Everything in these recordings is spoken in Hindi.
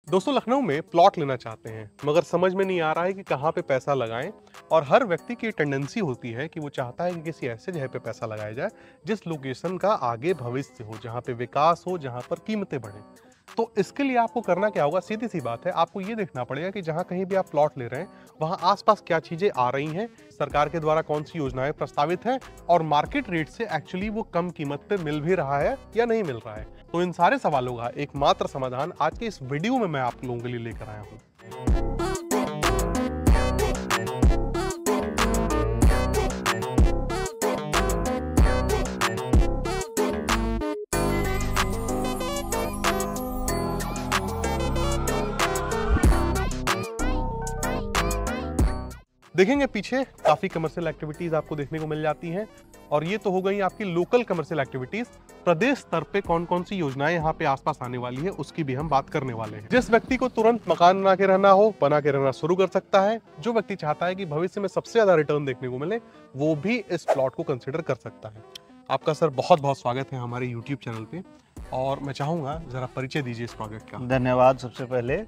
दोस्तों लखनऊ में प्लॉट लेना चाहते हैं मगर समझ में नहीं आ रहा है कि कहाँ पे पैसा लगाएं। और हर व्यक्ति की टेंडेंसी होती है कि वो चाहता है कि किसी ऐसे जगह पे पैसा लगाया जाए जिस लोकेशन का आगे भविष्य हो, जहाँ पे विकास हो, जहाँ पर कीमतें बढ़े। तो इसके लिए आपको करना क्या होगा, सीधी सी बात है, आपको ये देखना पड़ेगा कि जहाँ कहीं भी आप प्लॉट ले रहे हैं वहाँ आसपास क्या चीजें आ रही हैं, सरकार के द्वारा कौन सी योजनाएं प्रस्तावित हैं और मार्केट रेट से एक्चुअली वो कम कीमत पे मिल भी रहा है या नहीं मिल रहा है। तो इन सारे सवालों का एकमात्र समाधान आज के इस वीडियो में मैं आप लोगों के लिए लेकर आया हूँ। देखेंगे पीछे काफी कमर्शियल एक्टिविटीज आपको देखने को मिल जाती हैं और ये तो हो गई आपकी लोकल कमर्शियल एक्टिविटीज। प्रदेश स्तर पे कौन कौन सी योजनाएं यहाँ पे आसपास आने वाली है उसकी भी हम बात करने वाले हैं। जिस व्यक्ति को तुरंत मकान बना के रहना हो, बना के रहना शुरू कर सकता है। जो व्यक्ति चाहता है कि भविष्य में सबसे ज्यादा रिटर्न देखने को मिले, वो भी इस प्लॉट को कंसिडर कर सकता है। आपका सर बहुत बहुत स्वागत है हमारे यूट्यूब चैनल पे और मैं चाहूंगा जरा परिचय दीजिए इस प्रोजेक्ट का। धन्यवाद। सबसे पहले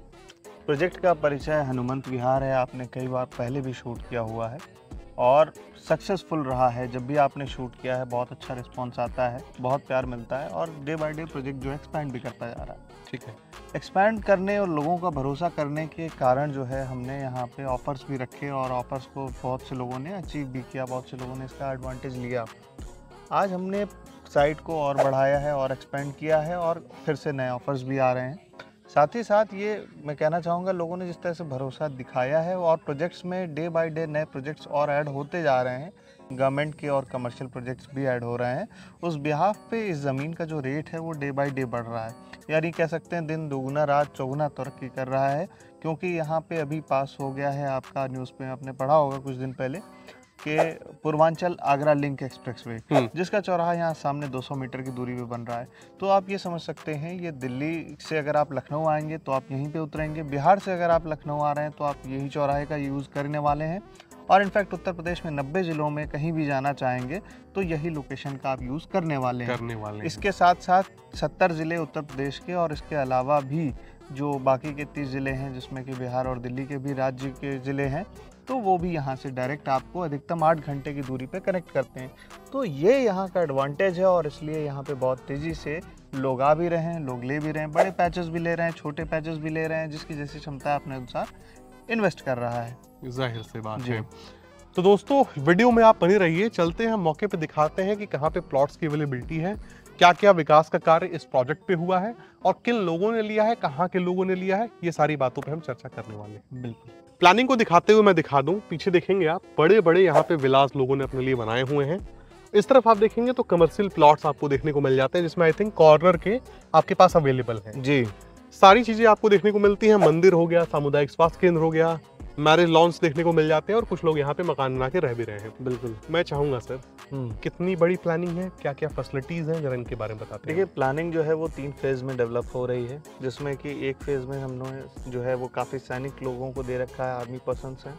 प्रोजेक्ट का परिचय हनुमंत विहार है। आपने कई बार पहले भी शूट किया हुआ है और सक्सेसफुल रहा है। जब भी आपने शूट किया है बहुत अच्छा रिस्पांस आता है, बहुत प्यार मिलता है और डे बाय डे प्रोजेक्ट जो है एक्सपैंड भी करता जा रहा है। ठीक है। एक्सपैंड करने और लोगों का भरोसा करने के कारण जो है हमने यहाँ पे ऑफर्स भी रखे और ऑफर्स को बहुत से लोगों ने अचीव भी किया, बहुत से लोगों ने इसका एडवांटेज लिया। आज हमने साइट को और बढ़ाया है और एक्सपेंड किया है और फिर से नए ऑफर्स भी आ रहे हैं। साथ ही साथ ये मैं कहना चाहूँगा, लोगों ने जिस तरह से भरोसा दिखाया है और प्रोजेक्ट्स में डे बाय डे नए प्रोजेक्ट्स और ऐड होते जा रहे हैं, गवर्नमेंट के और कमर्शियल प्रोजेक्ट्स भी ऐड हो रहे हैं। उस बिहाफ पे इस ज़मीन का जो रेट है वो डे बाय डे बढ़ रहा है, यानी कह सकते हैं दिन दोगुना रात चौगुना तरक्की कर रहा है। क्योंकि यहाँ पे अभी पास हो गया है, आपका न्यूज़ पे आपने पढ़ा होगा कुछ दिन पहले, कि पूर्वांचल आगरा लिंक एक्सप्रेसवे, जिसका चौराहा यहाँ सामने 200 मीटर की दूरी पे बन रहा है। तो आप ये समझ सकते हैं, ये दिल्ली से अगर आप लखनऊ आएंगे तो आप यहीं पे उतरेंगे, बिहार से अगर आप लखनऊ आ रहे हैं तो आप यही चौराहे का यूज़ करने वाले हैं। और इनफैक्ट उत्तर प्रदेश में 90 ज़िलों में कहीं भी जाना चाहेंगे तो यही लोकेशन का आप यूज़ करने वाले हैं। इसके साथ साथ 70 ज़िले उत्तर प्रदेश के और इसके अलावा भी जो बाकी के 30 ज़िले हैं, जिसमें कि बिहार और दिल्ली के भी राज्य के ज़िले हैं, तो वो भी यहाँ से डायरेक्ट आपको अधिकतम 8 घंटे की दूरी पे कनेक्ट करते हैं। तो ये यहाँ का एडवांटेज है और इसलिए यहाँ पे बहुत तेज़ी से लोग आ भी रहे हैं, लोग ले भी रहे हैं, बड़े पैचेस भी ले रहे हैं, छोटे पैचेस भी ले रहे हैं, जिसकी जैसी क्षमता अपने अनुसार इन्वेस्ट कर रहा है। जाहिर सी बात है। तो दोस्तों वीडियो में आप बने रहिए, चलते हैं मौके पे दिखाते हैं कि कहाँ पे प्लॉट्स की अवेलेबिलिटी है, क्या क्या विकास का कार्य इस प्रोजेक्ट पे हुआ है और किन लोगों ने लिया है, कहाँ के लोगों ने लिया है, ये सारी बातों पे हम चर्चा करने वाले हैं। बिल्कुल। प्लानिंग को दिखाते हुए मैं दिखा दूं, पीछे देखेंगे आप बड़े बड़े यहाँ पे विलास लोगों ने अपने लिए बनाए हुए हैं। इस तरफ आप देखेंगे तो कमर्शियल प्लॉट्स आपको देखने को मिल जाते हैं, जिसमें आई थिंक कॉर्नर के आपके पास अवेलेबल है। जी, सारी चीजें आपको देखने को मिलती हैं। मंदिर हो गया, सामुदायिक स्वास्थ्य केंद्र हो गया, मैरिज लॉन्स देखने को मिल जाते हैं और कुछ लोग यहाँ पे मकान बना के रह भी रहे हैं। बिल्कुल। मैं चाहूंगा सर, कितनी बड़ी प्लानिंग है, क्या क्या फैसिलिटीज हैं, जरा इनके बारे में बताते हैं। देखिए, प्लानिंग जो है वो 3 फेज़ में डेवलप हो रही है, जिसमें कि एक फेज़ में हमने जो है वो काफ़ी सैनिक लोगों को दे रखा है, आर्मी पर्सन्स हैं।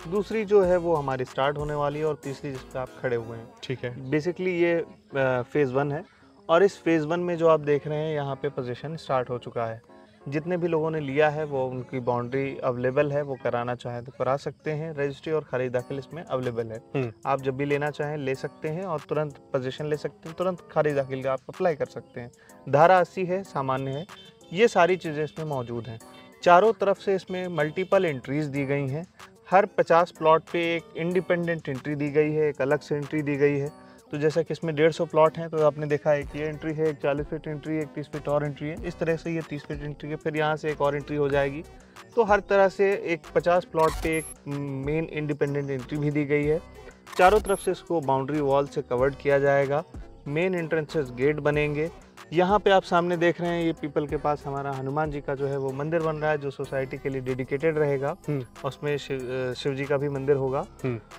दूसरी जो है वो हमारी स्टार्ट होने वाली है और तीसरी जिस पे आप खड़े हुए हैं। ठीक है। बेसिकली ये फेज़ 1 है और इस फेज़ 1 में जो आप देख रहे हैं यहाँ पे पोजीशन स्टार्ट हो चुका है। जितने भी लोगों ने लिया है वो उनकी बाउंड्री अवेलेबल है, वो कराना चाहें तो करा सकते हैं। रजिस्ट्री और खरीद दाखिल इसमें अवेलेबल है। आप जब भी लेना चाहें ले सकते हैं और तुरंत पोजीशन ले सकते हैं, तुरंत खरीद दाखिल का आप अप्लाई कर सकते हैं। धारा 80 है, सामान्य है, ये सारी चीज़ें इसमें मौजूद हैं। चारों तरफ से इसमें मल्टीपल एंट्रीज दी गई हैं। हर 50 प्लॉट पे एक इंडिपेंडेंट एंट्री दी गई है, एक अलग से एंट्री दी गई है। तो जैसा कि इसमें 150 प्लॉट हैं, तो आपने देखा है कि ये एंट्री है, एक 40 फीट एंट्री है, एक 30 फीट और एंट्री है। इस तरह से ये 30 फीट एंट्री है, फिर यहाँ से एक और एंट्री हो जाएगी। तो हर तरह से एक 50 प्लॉट पे एक मेन इंडिपेंडेंट एंट्री भी दी गई है। चारों तरफ से इसको बाउंड्री वॉल से कवर्ड किया जाएगा। मेन एंट्रेंसेस गेट बनेंगे। यहाँ पे आप सामने देख रहे हैं, ये पीपल के पास हमारा हनुमान जी का जो है वो मंदिर बन रहा है, जो सोसाइटी के लिए डेडिकेटेड रहेगा। उसमें शिव जी का भी मंदिर होगा।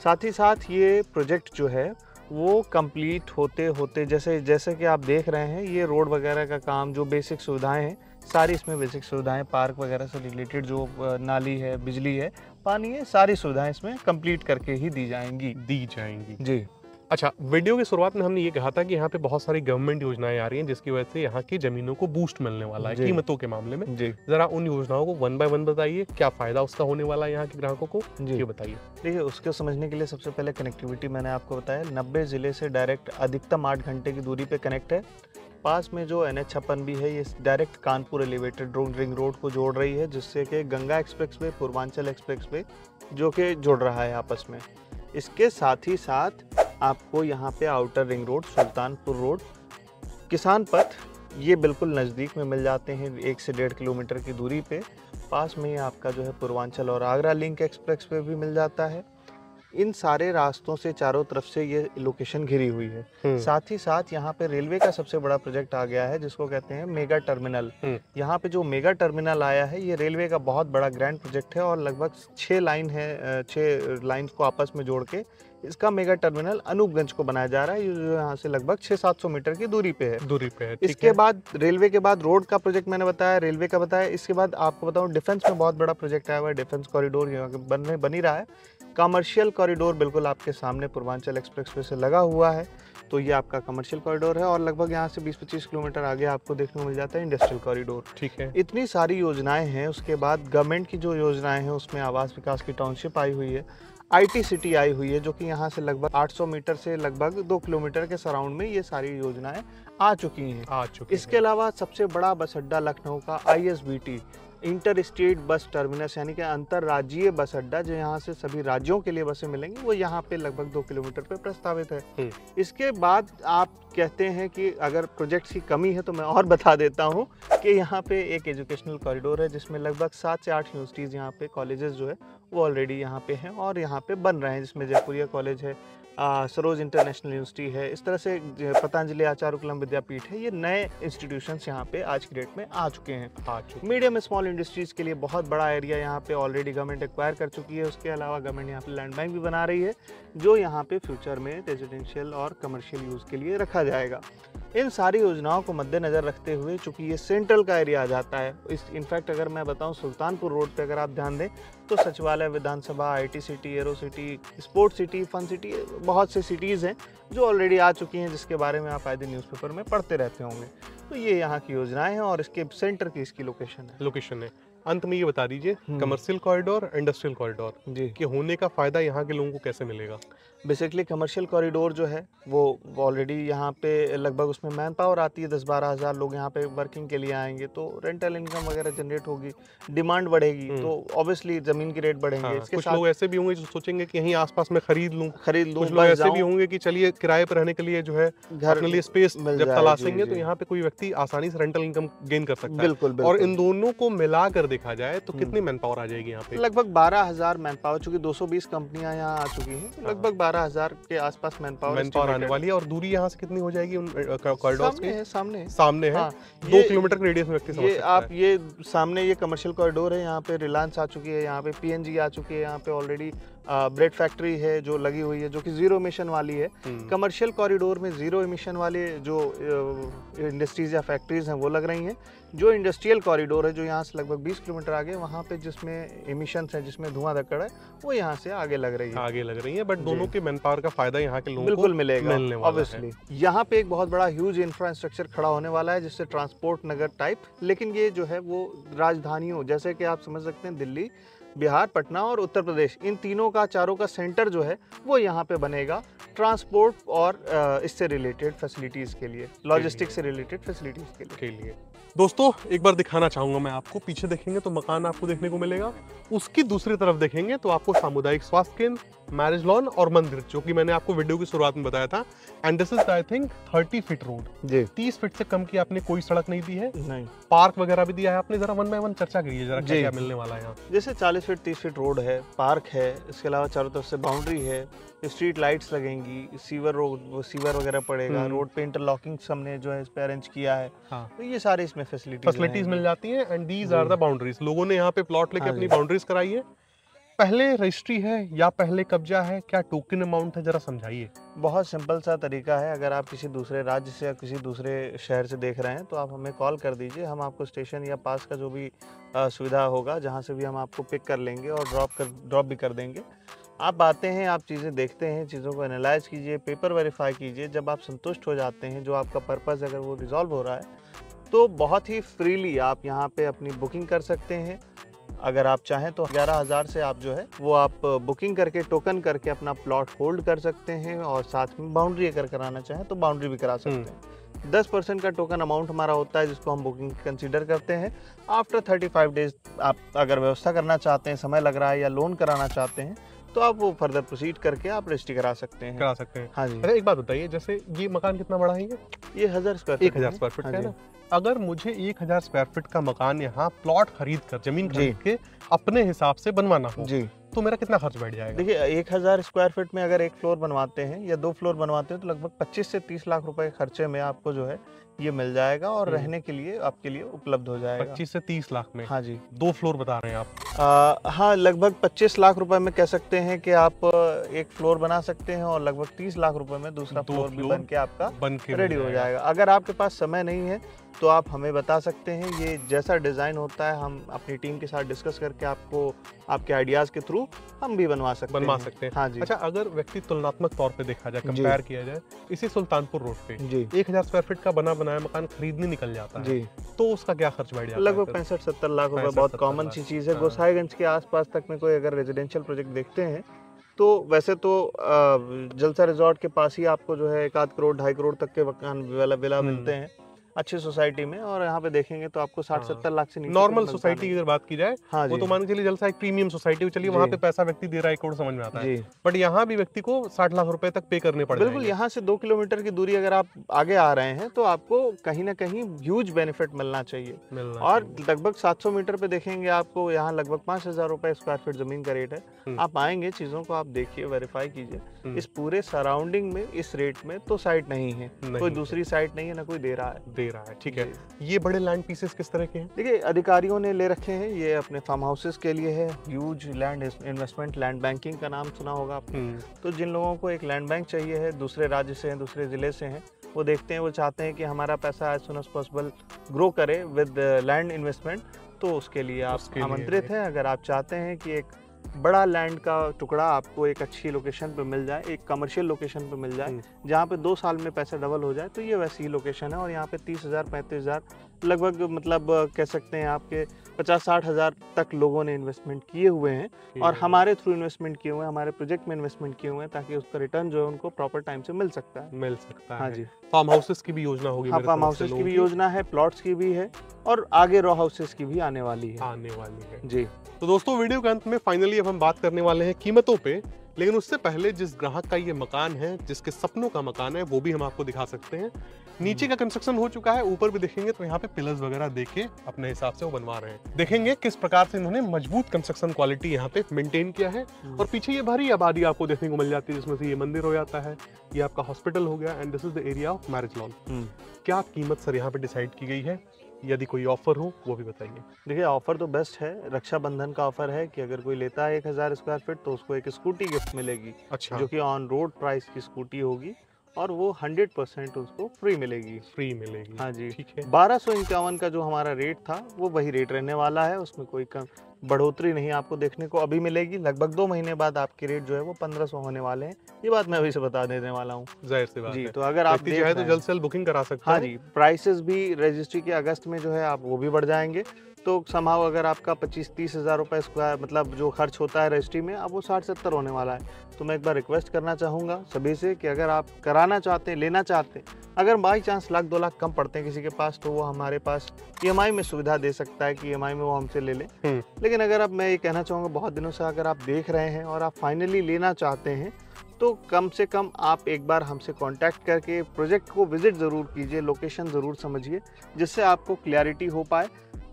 साथ ही साथ ये प्रोजेक्ट जो है वो कंप्लीट होते होते जैसे कि आप देख रहे हैं, ये रोड वगैरह का काम, जो बेसिक सुविधाएं हैं सारी इसमें बेसिक सुविधाएं, पार्क वगैरह से रिलेटेड जो नाली है, बिजली है, पानी है, सारी सुविधाएं इसमें कंप्लीट करके ही दी जाएंगी। जी। अच्छा, वीडियो की शुरुआत में हमने ये कहा था कि यहाँ पे बहुत सारी गवर्नमेंट योजनाएं आ रही हैं जिसकी वजह से यहाँ की ज़मीनों को बूस्ट मिलने वाला है जी, कीमतों के मामले में। जी, ज़रा उन योजनाओं को वन बाय वन बताइए, क्या फ़ायदा उसका होने वाला है यहाँ के ग्राहकों को? जी। ये बताइए। देखिए, उसको समझने के लिए सबसे पहले कनेक्टिविटी मैंने आपको बताया 90 ज़िले से डायरेक्ट अधिकतम 8 घंटे की दूरी पे कनेक्ट है। पास में जो NH-56 भी है, ये direct Kanpur elevated ring road को जोड़ रही है, जिससे कि गंगा एक्सप्रेसवे, पूर्वांचल एक्सप्रेसवे जो कि जुड़ रहा है आपस में। इसके साथ ही साथ आपको यहाँ पे outer ring road, Sultanpur road, किसान पथ, ये बिल्कुल नज़दीक में मिल जाते हैं 1 से 1.5 किलोमीटर की दूरी पे। पास में ही आपका जो है पूर्वांचल और आगरा लिंक एक्सप्रेसवे भी मिल जाता है। इन सारे रास्तों से चारों तरफ से ये लोकेशन घिरी हुई है। साथ ही साथ यहाँ पे रेलवे का सबसे बड़ा प्रोजेक्ट आ गया है, जिसको कहते हैं मेगा टर्मिनल। यहाँ पे जो मेगा टर्मिनल आया है, ये रेलवे का बहुत बड़ा ग्रैंड प्रोजेक्ट है और लगभग 6 लाइन है, 6 लाइन को आपस में जोड़ के इसका मेगा टर्मिनल अनूपगंज को बनाया जा रहा है, जो यहाँ से लगभग 600-700 मीटर की दूरी पे है। ठीक इसके है। बाद रेलवे के बाद रोड का प्रोजेक्ट मैंने बताया, रेलवे का बताया। इसके बाद आपको बताऊं, डिफेंस में बहुत बड़ा प्रोजेक्ट आया हुआ है, डिफेंस कॉरिडोर यहाँ बन ही रहा है। कमर्शियल कॉरिडोर बिल्कुल आपके सामने पूर्वांचल एक्सप्रेसवे से लगा हुआ है, तो ये आपका कमर्शियल कॉरिडोर है। और लगभग यहाँ से 20-25 किलोमीटर आगे आपको देखने को मिल जाता है इंडस्ट्रियल कॉरिडोर। ठीक है। इतनी सारी योजनाएं हैं। उसके बाद गवर्नमेंट की जो योजनाएं हैं, उसमें आवास विकास की टाउनशिप आई हुई है, IT सिटी आई हुई है, जो कि यहाँ से लगभग 800 मीटर से लगभग 2 किलोमीटर के सराउंड में ये सारी योजनाएं आ चुकी हैं। इसके अलावा सबसे बड़ा बस अड्डा लखनऊ का ISBT, inter state bus terminus, यानी कि अंतर्राज्यीय बस अड्डा, जो यहाँ से सभी राज्यों के लिए बसें मिलेंगी, वो यहाँ पे लगभग 2 किलोमीटर पे प्रस्तावित है। इसके बाद आप कहते हैं कि अगर प्रोजेक्ट्स की कमी है, तो मैं और बता देता हूँ कि यहाँ पे एक एजुकेशनल कॉरिडोर है, जिसमें लगभग 7 से 8 यूनिवर्सिटीज़ यहाँ पे, कॉलेजेस जो है वो ऑलरेडी यहाँ पे हैं और यहाँ पे बन रहे हैं, जिसमें जयपुरिया कॉलेज है, सरोज इंटरनेशनल यूनिवर्सिटी है, इस तरह से पतंजलि आचार्यकुलम विद्यापीठ है। ये नए इंस्टीट्यूशंस यहाँ पे आज की डेट में आ चुके हैं। मीडियम स्मॉल इंडस्ट्रीज़ के लिए बहुत बड़ा एरिया यहाँ पे ऑलरेडी गवर्नमेंट एक्वायर कर चुकी है। उसके अलावा गवर्नमेंट यहाँ पे लैंड बैंक भी बना रही है, जो यहाँ पे फ्यूचर में रेजिडेंशियल और कमर्शियल यूज़ के लिए रखा जाएगा। इन सारी योजनाओं को मद्देनज़र रखते हुए, चूँकि ये सेंट्रल का एरिया आ जाता है, इनफैक्ट अगर मैं बताऊँ, सुल्तानपुर रोड पे अगर आप ध्यान दें तो सचिवालय, विधानसभा, IT city, aero city, sports city, fun city, बहुत से सिटीज़ हैं जो ऑलरेडी आ चुकी हैं, जिसके बारे में आप आए दिन न्यूज़पेपर में पढ़ते रहते होंगे। तो ये यहाँ की योजनाएं हैं और इसके सेंटर की इसकी लोकेशन है। अंत में ये बता दीजिए, कमर्शियल कॉरिडोर, इंडस्ट्रियल कॉरिडोर जी के होने का फायदा यहाँ के लोगों को कैसे मिलेगा? बेसिकली कमर्शियल कॉरिडोर जो है वो ऑलरेडी यहाँ पे लगभग उसमें मैन पावर आती है, 10-12 हज़ार लोग यहाँ पे वर्किंग के लिए आएंगे, तो रेंटल इनकम वगैरह जनरेट होगी, डिमांड बढ़ेगी, तो ऑब्वियसली ज़मीन के रेट बढ़ेंगे। हाँ, इसके कुछ साथ लोग ऐसे भी होंगे जो सोचेंगे कि यहीं आसपास में खरीद लूँ। कुछ लोग बस ऐसे भी जाऊं, होंगे कि चलिए किराए पर रहने के लिए जो है घर अपने लिए स्पेस मिल जब जाए। तलाशेंगे जी, तो जी। यहाँ पे कोई व्यक्ति आसानी से रेंटल इनकम गेन कर सकता है। बिल्कुल और बिल्कुल इन दोनों को मिला कर देखा जाए तो कितनी मैन पावर आ जाएगी यहाँ पे? लगभग 12,000 मैन पावर, चूंकि 220 कंपनियां यहाँ आ चुकी हैं, तो लगभग 12,000 के आसपास मैन पावर आने वाली है। और दूरी यहाँ से कितनी हो जाएगी उन कॉरिडोर्स की? सामने है। हाँ, 2 किलोमीटर के रेडियस में व्यक्ति समझ ये सकता आप ये सामने ये कमर्शियल कॉरिडोर है, यहाँ पे रिलायंस आ चुकी है, यहाँ पे PNG आ चुकी है, यहाँ पे ऑलरेडी ब्रेड फैक्ट्री है जो लगी हुई है, जो कि जीरो एमिशन वाली है। कमर्शियल कॉरिडोर में जीरो एमिशन वाले जो इंडस्ट्रीज या फैक्ट्रीज हैं वो लग रही हैं। जो इंडस्ट्रियल कॉरिडोर है, जो यहाँ से लगभग 20 किलोमीटर आगे, वहाँ पे जिसमें एमिशंस है, जिसमें धुआं धक्कड़ है, वो यहाँ से आगे लग रही है। बट दोनों के मैन पावर का फायदा यहाँ के लोगों बिल्कुल को मिलेगा, मिलने वाला ऑब्वियसली। यहाँ पे एक बहुत बड़ा ह्यूज इंफ्रास्ट्रक्चर खड़ा होने वाला है, जिससे ट्रांसपोर्ट नगर टाइप, लेकिन ये जो है वो राजधानियों, जैसे कि आप समझ सकते हैं दिल्ली, बिहार, पटना और उत्तर प्रदेश, इन तीनों का, चारों का सेंटर जो है वो यहाँ पे बनेगा ट्रांसपोर्ट और इससे रिलेटेड फैसिलिटीज़ के लिए, लॉजिस्टिक्स से रिलेटेड फैसिलिटीज़ के लिए। दोस्तों एक बार दिखाना चाहूंगा मैं आपको, पीछे देखेंगे तो मकान आपको देखने को मिलेगा, उसकी दूसरी तरफ देखेंगे तो आपको सामुदायिक स्वास्थ्य केंद्र, मैरिज लॉन और मंदिर, जो कि मैंने आपको वीडियो की शुरुआत में बताया था। And this is I think 30 feet road जी, 30 फीट से कम की आपने कोई सड़क नहीं दी है, नहीं पार्क वगैरह भी दिया है आपने। जरा वन बाय वन चर्चा करिए जरा, क्या मिलने वाला है यहाँ। जैसे 40 फीट 30 फीट रोड है, पार्क है, इसके अलावा चारों तरफ से बाउंड्री है, स्ट्रीट लाइट्स लगेंगी, सीवर वगैरह पड़ेगा, रोड पे इंटरलॉकिंग हमने जो है इस पे अरेंज किया है। हाँ। तो ये सारे इसमें फैसिलिटीज मिल जाती हैं। And these are the boundaries. लोगों ने यहाँ पे प्लॉट लेके अपनी बाउंड्रीज कराई है। पहले रजिस्ट्री है या पहले कब्जा है, क्या टोकन अमाउंट है, जरा समझाइए। बहुत सिंपल सा तरीका है। अगर आप किसी दूसरे राज्य से या किसी दूसरे शहर से देख रहे हैं तो आप हमें कॉल कर दीजिए, हम आपको स्टेशन या पास का जो भी सुविधा होगा, जहाँ से भी हम आपको पिक कर लेंगे और ड्रॉप भी कर देंगे। आप आते हैं, आप चीज़ें देखते हैं, चीज़ों को एनालाइज़ कीजिए, पेपर वेरीफाई कीजिए। जब आप संतुष्ट हो जाते हैं, जो आपका पर्पस अगर वो रिज़ॉल्व हो रहा है, तो बहुत ही फ्रीली आप यहाँ पे अपनी बुकिंग कर सकते हैं। अगर आप चाहें तो 11,000 से आप जो है वो आप बुकिंग करके, टोकन करके अपना प्लॉट होल्ड कर सकते हैं, और साथ में बाउंड्री अगर कराना चाहें तो बाउंड्री भी करा सकते हैं। 10% का टोकन अमाउंट हमारा होता है, जिसको हम बुकिंग कंसीडर करते हैं। आफ्टर 35 डेज आप अगर व्यवस्था करना चाहते हैं, समय लग रहा है, या लोन कराना चाहते हैं, तो आप वो फर्दर प्रोसीड करके आप रजिस्ट्री करा सकते हैं। करा सकते हैं। हाँ जी। अच्छा, एक बात बताइए, जैसे ये मकान कितना बड़ा है ये 1000 स्क्वायर फीट 1000 स्क्वायर फीट हाँ का है जी। ना? अगर मुझे 1000 स्क्वायर फीट का मकान यहाँ प्लॉट खरीद कर, जमीन जी। खरीद के अपने हिसाब से बनवाना हो, जी, तो मेरा कितना खर्च बैठ जाएगा? देखिए 1000 स्क्वायर फीट में अगर एक फ्लोर बनवाते हैं या 2 फ्लोर बनवाते हैं, तो लगभग 25 से 30 लाख रुपए के खर्चे में आपको जो है ये मिल जाएगा, और रहने के लिए आपके लिए उपलब्ध हो जाएगा। 25 से 30 लाख में हाँ जी। 2 फ्लोर बता रहे हैं आप? हाँ, लगभग 25 लाख रुपए में कह सकते हैं कि आप एक फ्लोर बना सकते हैं, और लगभग 30 लाख रुपए में दूसरा दो फ्लोर भी फ्लोर बन के आपका बन के रेडी हो जाएगा। अगर आपके पास समय नहीं है तो आप हमें बता सकते हैं, ये जैसा डिज़ाइन होता है हम अपनी टीम के साथ डिस्कस करके आपको आपके आइडियाज़ के थ्रू हम भी बनवा सकते हैं। हाँ जी। अच्छा, अगर व्यक्ति तुलनात्मक तौर पे देखा जाए, कंपेयर किया जाए, इसी सुल्तानपुर रोड पे जी 1000 स्क्वायर फीट का बना बनाया मकान खरीदने निकल जाता है, जी, तो उसका क्या खर्च बैठ जाता है? लगभग फिर? 65-70 लाख रुपए 65-70 बहुत कॉमन लाख। सी चीज़ है। हाँ। गोसाईगंज के आसपास तक में कोई अगर रेजिडेंशियल प्रोजेक्ट देखते हैं, तो वैसे तो जलसा रिजॉर्ट के पास ही आपको जो है 1 आध करोड़ 2.5 करोड़ तक के मकान विला मिलते हैं अच्छी सोसाइटी में, और यहाँ पे देखेंगे तो आपको 60-70 लाख से नीचे नॉर्मल मिलता सोसाइटी की नहीं। अगर बात की जाए, हाँ वो जी। तो मान के चलिए जलसा एक प्रीमियम सोसाइटी, चलिए जी। वहाँ पे पैसा व्यक्ति दे रहा है 1 करोड़, समझ में आता है। जी, बट यहाँ भी व्यक्ति को 60 लाख रुपए तक पे करने पड़ बिल्कुल। जाएंगे। यहाँ से 2 किलोमीटर की दूरी अगर आप आगे आ रहे हैं, तो आपको कहीं ना कहीं ह्यूज बेनिफिट मिलना चाहिए। मिलना और चाहिए। लगभग 700 मीटर पे देखेंगे आपको यहाँ लगभग 5,000 रुपए स्क्वायर फीट जमीन का रेट है। आप आएंगे, चीज़ों को आप देखिए, वेरीफाई कीजिए। इस पूरे सराउंडिंग में इस रेट में तो साइट नहीं है, कोई दूसरी साइट नहीं है, ना कोई दे रहा है। ठीक है। ये बड़े लैंड पीसेस किस तरह के हैं? देखिए, अधिकारियों ने ले रखे हैं, ये अपने फार्म हाउसेस के लिए है। Huge land investment, land banking का नाम सुना होगा आपने। तो जिन लोगों को एक लैंड बैंक चाहिए है, दूसरे राज्य से हैं, दूसरे ज़िले से हैं, वो देखते हैं, वो चाहते हैं कि हमारा पैसा as soon as possible grow करे विद लैंड इन्वेस्टमेंट, तो उसके लिए आप आमंत्रित हैं। अगर आप चाहते हैं कि एक बड़ा लैंड का टुकड़ा आपको एक अच्छी लोकेशन पे मिल जाए, एक कमर्शियल लोकेशन पे मिल जाए, जहाँ पे 2 साल में पैसा डबल हो जाए, तो ये वैसी ही लोकेशन है। और यहाँ पे 30,000 35,000 लगभग, मतलब कह सकते हैं आपके 50-60 हज़ार तक लोगों ने इन्वेस्टमेंट किए हुए हैं, और हमारे थ्रू इन्वेस्टमेंट किए हुए हैं, हमारे प्रोजेक्ट में इन्वेस्टमेंट किए हुए हैं, ताकि उसका रिटर्न जो है उनको प्रॉपर टाइम से मिल सकता है। हाँ जी। फार्म हाउसेस की भी योजना होगी? हाँ, फार्म हाउसेस की भी योजना है, प्लॉट्स की भी है, और आगे रो हाउसेस की भी आने वाली है। जी। तो दोस्तों, वीडियो के अंत में फाइनली अब हम बात करने वाले हैं कीमतों पे, लेकिन उससे पहले जिस ग्राहक का ये मकान है, जिसके सपनों का मकान है, वो भी हम आपको दिखा सकते हैं। नीचे का कंस्ट्रक्शन हो चुका है, ऊपर भी देखेंगे तो यहाँ पे पिलर्स वगैरह देके अपने हिसाब से वो बनवा रहे हैं। देखेंगे किस प्रकार से इन्होंने मजबूत कंस्ट्रक्शन क्वालिटी यहाँ पे मेंटेन किया है। और पीछे ये भरी आबादी आपको देखने को मिल जाती है, जिसमें से ये मंदिर हो जाता है, ये आपका हॉस्पिटल हो गया, and this is the area of marriage lawn. क्या कीमत सर यहाँ पे डिसाइड की गई है? यदि कोई ऑफर हो वो भी बताइए। देखिए, ऑफर तो बेस्ट है, रक्षाबंधन का ऑफर है कि अगर कोई लेता है 1000 स्क्वायर फीट, तो उसको एक स्कूटी गिफ्ट मिलेगी। अच्छा। जो कि ऑन रोड प्राइस की स्कूटी होगी, और वो 100% उसको फ्री मिलेगी। हाँ जी। ठीक है। 1251 का जो हमारा रेट था, वो वही रेट रहने वाला है, उसमें कोई कम बढ़ोतरी नहीं आपको देखने को अभी मिलेगी। लगभग 2 महीने बाद आपके रेट जो है वो 1500 होने वाले हैं। ये बात मैं अभी से बता देने वाला हूँ। जाहिर सी बात जी। है। तो अगर आप चाहे तो जल्द से जल्द बुकिंग करा सकते हैं। हाँ जी। प्राइसेस भी रजिस्ट्री के अगस्त में जो है आप वो भी बढ़ जाएंगे, तो समहाउ अगर आपका 25-30 हज़ार रुपये स्क्वायर, मतलब जो खर्च होता है रजिस्ट्री में, अब वो 60-70 होने वाला है। तो मैं एक बार रिक्वेस्ट करना चाहूँगा सभी से कि अगर आप कराना चाहते हैं, लेना चाहते हैं, अगर बाई चांस 1 लाख 2 लाख कम पड़ते हैं किसी के पास, तो वो हमारे पास EMI में सुविधा दे सकता है कि EMI में वो हमसे ले लें। लेकिन अगर अब मैं ये कहना चाहूँगा, बहुत दिनों से अगर आप देख रहे हैं और आप फाइनली लेना चाहते हैं, तो कम से कम आप एक बार हमसे कांटेक्ट करके प्रोजेक्ट को विजिट ज़रूर कीजिए, लोकेशन ज़रूर समझिए, जिससे आपको क्लैरिटी हो पाए।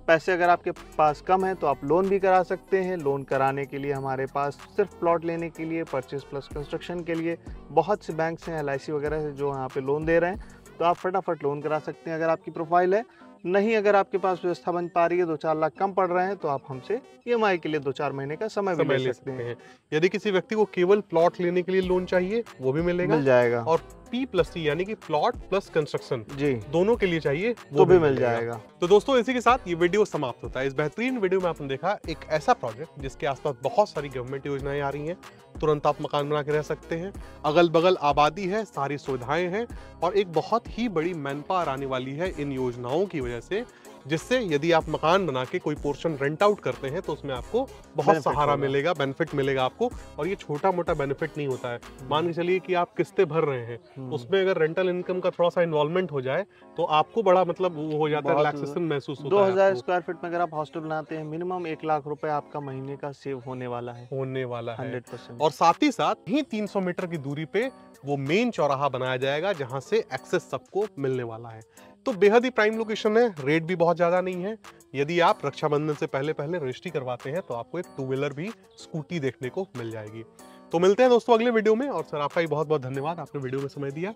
पैसे अगर आपके पास कम है तो आप लोन भी करा सकते हैं। लोन कराने के लिए हमारे पास सिर्फ प्लॉट लेने के लिए, परचेज प्लस कंस्ट्रक्शन के लिए बहुत से बैंक्स हैं, LIC वगैरह से, जो यहाँ पे लोन दे रहे हैं, तो आप फटाफट लोन करा सकते हैं। अगर आपकी प्रोफाइल है नहीं अगर आपके पास व्यवस्था बन पा रही है, 2-4 लाख कम पड़ रहे हैं, तो आप हमसे ईएमआई के लिए 2-4 महीने का समय भी ले सकते हैं। यदि किसी व्यक्ति को केवल प्लॉट लेने के लिए लोन चाहिए, वो भी मिलेगा। मिल जाएगा। और P+C यानी कि प्लॉट प्लस कंस्ट्रक्शन जी, दोनों के लिए चाहिए, तो वो भी मिल मिलेगा। जाएगा। तो दोस्तों इसी के साथ ये वीडियो समाप्त होता है। इस बेहतरीन वीडियो में आपने देखा एक ऐसा प्रोजेक्ट जिसके आसपास बहुत सारी गवर्नमेंट योजनाएं आ रही हैं, तुरंत आप मकान बना के रह सकते हैं, अगल बगल आबादी है, सारी सुविधाएं हैं और एक बहुत ही बड़ी मैन पावर आने वाली है इन योजनाओं की वजह से, जिससे यदि आप मकान बना के कोई पोर्शन रेंट आउट करते हैं तो उसमें आपको बहुत बेनिफिट सहारा होगा। मिलेगा, बेनिफिट मिलेगा आपको। और ये छोटा मोटा बेनिफिट नहीं होता है। मान के चलिए कि आप किस्तें भर रहे हैं, उसमें अगर रेंटल इनकम का थोड़ा सा इन्वॉल्वमेंट हो जाए तो आपको बड़ा मतलब वो हो जाता है, बहुत रिलैक्सेशन महसूस होता है 2000 आपको। स्क्वायर फीट में अगर आप हॉस्टल बनाते हैं, मिनिमम 1 लाख रुपए आपका महीने का सेव होने वाला है। होने वाला है। 100%। और साथ ही साथ ही 300 मीटर की दूरी पे वो मेन चौराहा बनाया जाएगा जहां से एक्सेस सबको मिलने वाला है। तो बेहद ही प्राइम लोकेशन है, रेट भी बहुत ज्यादा नहीं है। यदि आप रक्षाबंधन से पहले पहले रजिस्ट्री करवाते हैं तो आपको एक 2 व्हीलर भी स्कूटी देखने को मिल जाएगी। तो मिलते हैं दोस्तों अगले वीडियो में। और सर आपका भी बहुत बहुत धन्यवाद, आपने वीडियो में समय दिया।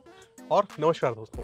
और नमस्कार दोस्तों।